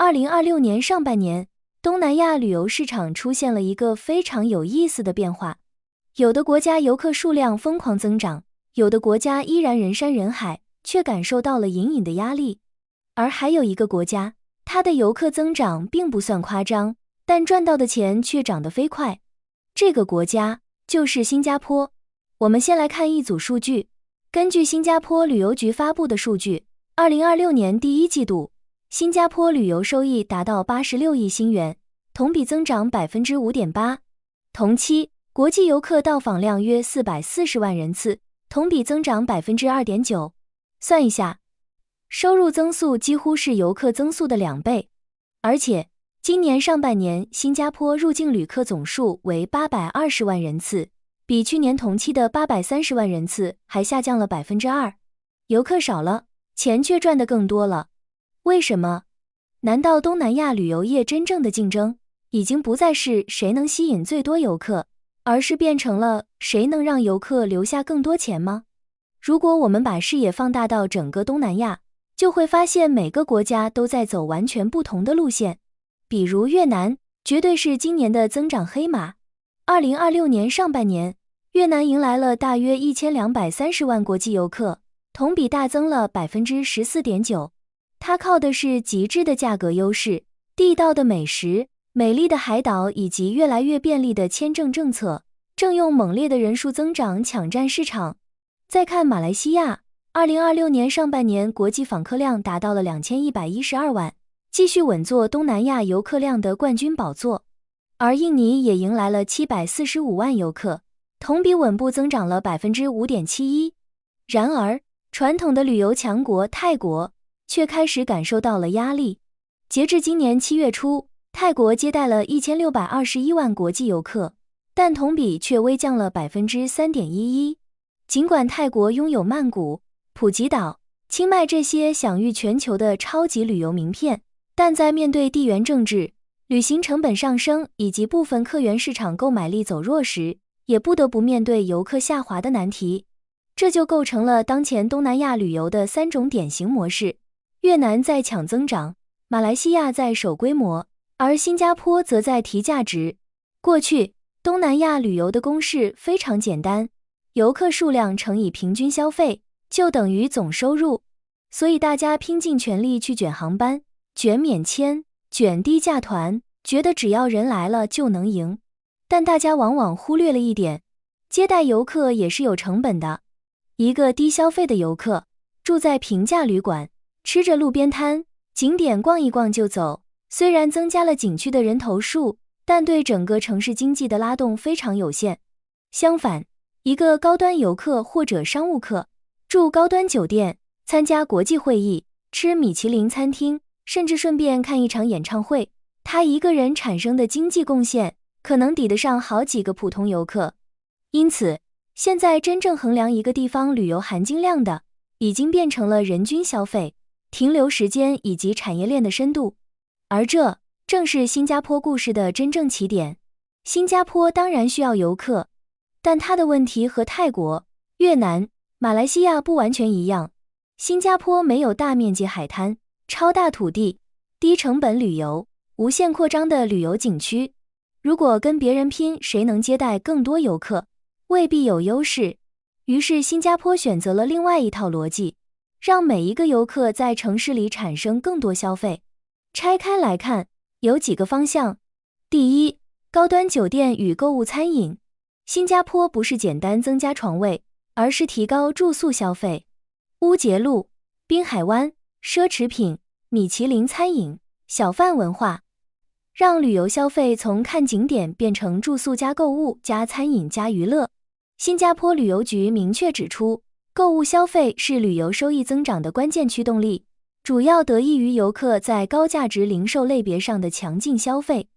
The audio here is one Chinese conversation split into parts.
2026年上半年，东南亚旅游市场出现了一个非常有意思的变化。有的国家游客数量疯狂增长，有的国家依然人山人海，却感受到了隐隐的压力。而还有一个国家，它的游客增长并不算夸张，但赚到的钱却涨得飞快。这个国家就是新加坡。我们先来看一组数据。根据新加坡旅游局发布的数据，2026年第一季度，新加坡旅游收益达到86亿新元，同比增长 5.8%。同期，国际游客到访量约440万人次，同比增长 2.9%。算一下，收入增速几乎是游客增速的2倍。而且，今年上半年新加坡入境旅客总数为820万人次，比去年同期的830万人次还下降了 2%。游客少了，钱却赚得更多了。为什么？难道东南亚旅游业真正的竞争已经不再是谁能吸引最多游客，而是变成了谁能让游客留下更多钱吗？如果我们把视野放大到整个东南亚，就会发现每个国家都在走完全不同的路线。比如越南，绝对是今年的增长黑马。2026年上半年，越南迎来了大约1230万国际游客，同比大增了 14.9%。它靠的是极致的价格优势、地道的美食、美丽的海岛以及越来越便利的签证政策，正用猛烈的人数增长抢占市场。再看马来西亚，2026年上半年国际访客量达到了2112万，继续稳坐东南亚游客量的冠军宝座。而印尼也迎来了745万游客，同比稳步增长了 5.71%。然而，传统的旅游强国泰国却开始感受到了压力。截至今年7月初，泰国接待了1621万国际游客，但同比却微降了 3.11%。尽管泰国拥有曼谷、普吉岛、清迈这些享誉全球的超级旅游名片，但在面对地缘政治、旅行成本上升以及部分客源市场购买力走弱时，也不得不面对游客下滑的难题。这就构成了当前东南亚旅游的3种典型模式。越南在抢增长，马来西亚在守规模，而新加坡则在提价值。过去，东南亚旅游的公式非常简单，游客数量乘以平均消费就等于总收入，所以大家拼尽全力去卷航班、卷免签、卷低价团，觉得只要人来了就能赢。但大家往往忽略了一点，接待游客也是有成本的。一个低消费的游客，住在平价旅馆，吃着路边摊，景点逛一逛就走，虽然增加了景区的人头数，但对整个城市经济的拉动非常有限。相反，一个高端游客或者商务客，住高端酒店，参加国际会议，吃米其林餐厅，甚至顺便看一场演唱会，他一个人产生的经济贡献可能抵得上好几个普通游客。因此，现在真正衡量一个地方旅游含金量的，已经变成了人均消费、停留时间以及产业链的深度。而这正是新加坡故事的真正起点。新加坡当然需要游客，但它的问题和泰国、越南、马来西亚不完全一样。新加坡没有大面积海滩、超大土地、低成本旅游、无限扩张的旅游景区。如果跟别人拼谁能接待更多游客，未必有优势。于是新加坡选择了另外一套逻辑，让每一个游客在城市里产生更多消费。拆开来看，有几个方向。第一，高端酒店与购物餐饮。新加坡不是简单增加床位，而是提高住宿消费。乌节路、滨海湾、奢侈品、米其林餐饮、小贩文化，让旅游消费从看景点变成住宿加购物加餐饮加娱乐。新加坡旅游局明确指出，购物消费是旅游收益增长的关键驱动力，主要得益于游客在高价值零售类别上的强劲消费。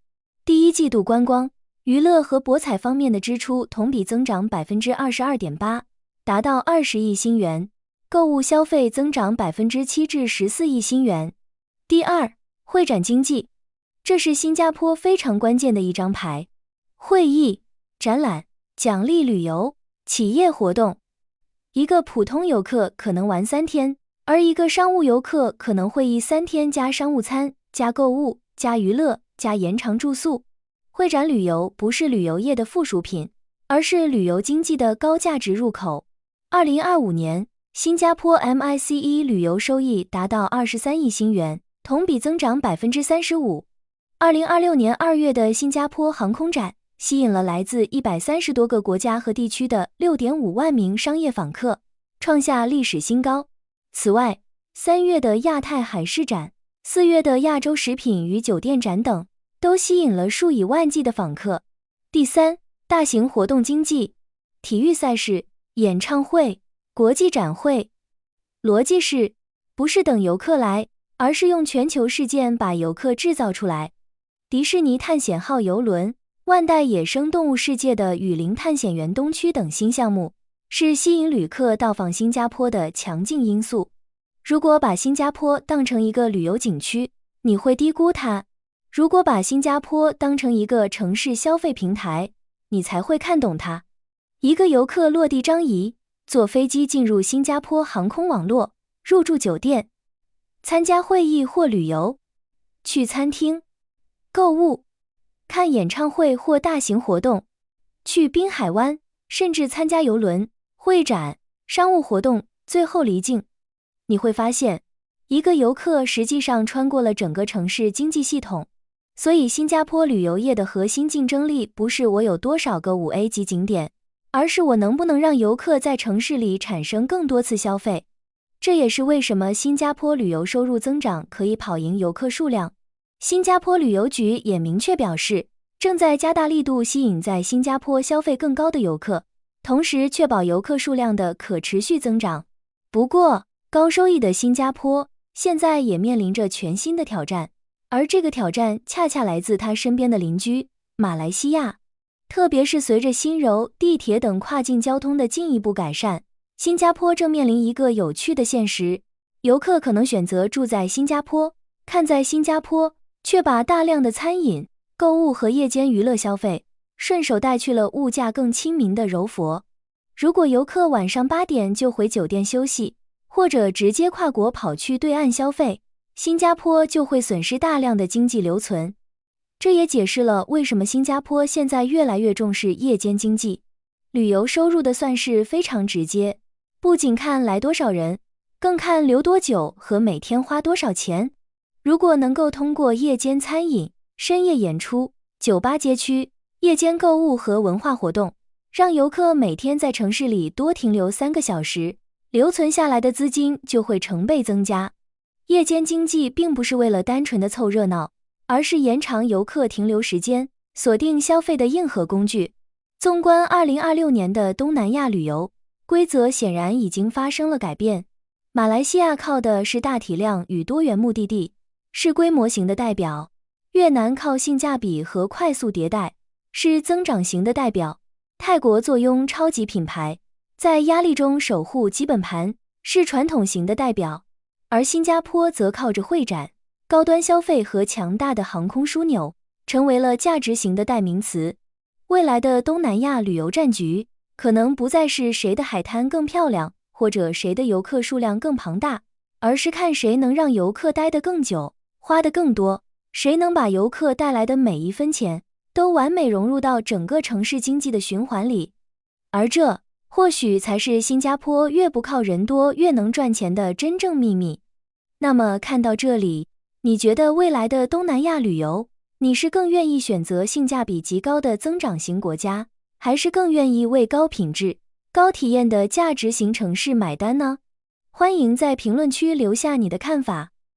第一季度观光、娱乐和博彩方面的支出同比增长 22.8%， 达到20亿新元，购物消费增长 7% 至14亿新元。第二，会展经济。这是新加坡非常关键的一张牌。会议、展览、奖励旅游、企业活动。一个普通游客可能玩3天，而一个商务游客可能会议3天加商务餐加购物加娱乐加延长住宿。会展旅游不是旅游业的附属品，而是旅游经济的高价值入口。2025年，新加坡 MICE 旅游收益达到23亿新元，同比增长 35%。2026年2月的新加坡航空展吸引了来自130多个国家和地区的 6.5 万名商业访客，创下历史新高。此外，3月的亚太海事展、4月的亚洲食品与酒店展等，都吸引了数以万计的访客。第三，大型活动经济，体育赛事、演唱会、国际展会。逻辑是，不是等游客来，而是用全球事件把游客制造出来。迪士尼探险号邮轮、万代野生动物世界的雨林探险园东区等新项目，是吸引旅客到访新加坡的强劲因素。如果把新加坡当成一个旅游景区，你会低估它；如果把新加坡当成一个城市消费平台，你才会看懂它。一个游客落地张仪，坐飞机进入新加坡航空网络，入住酒店，参加会议或旅游，去餐厅，购物，看演唱会或大型活动，去滨海湾，甚至参加邮轮、会展、商务活动，最后离境。你会发现，一个游客实际上穿过了整个城市经济系统。所以新加坡旅游业的核心竞争力不是我有多少个 5A 级景点，而是我能不能让游客在城市里产生更多次消费。这也是为什么新加坡旅游收入增长可以跑赢游客数量。新加坡旅游局也明确表示，正在加大力度吸引在新加坡消费更高的游客，同时确保游客数量的可持续增长。不过，高收益的新加坡现在也面临着全新的挑战，而这个挑战恰恰来自他身边的邻居马来西亚。特别是随着新柔、地铁等跨境交通的进一步改善，新加坡正面临一个有趣的现实，游客可能选择住在新加坡，看在新加坡，却把大量的餐饮、购物和夜间娱乐消费顺手带去了物价更亲民的柔佛。如果游客晚上8点就回酒店休息，或者直接跨国跑去对岸消费，新加坡就会损失大量的经济留存。这也解释了为什么新加坡现在越来越重视夜间经济。旅游收入的算式非常直接，不仅看来多少人，更看留多久和每天花多少钱。如果能够通过夜间餐饮、深夜演出、酒吧街区、夜间购物和文化活动，让游客每天在城市里多停留3个小时，留存下来的资金就会成倍增加。夜间经济并不是为了单纯的凑热闹，而是延长游客停留时间、锁定消费的硬核工具。纵观2026年的东南亚旅游，规则显然已经发生了改变。马来西亚靠的是大体量与多元目的地，是规模型的代表；越南靠性价比和快速迭代，是增长型的代表；泰国坐拥超级品牌，在压力中守护基本盘，是传统型的代表；而新加坡则靠着会展、高端消费和强大的航空枢纽，成为了价值型的代名词。未来的东南亚旅游战局，可能不再是谁的海滩更漂亮，或者谁的游客数量更庞大，而是看谁能让游客待得更久，花得更多，谁能把游客带来的每一分钱，都完美融入到整个城市经济的循环里。而这，或许才是新加坡越不靠人多越能赚钱的真正秘密。那么看到这里，你觉得未来的东南亚旅游，你是更愿意选择性价比极高的增长型国家，还是更愿意为高品质、高体验的价值型城市买单呢？欢迎在评论区留下你的看法。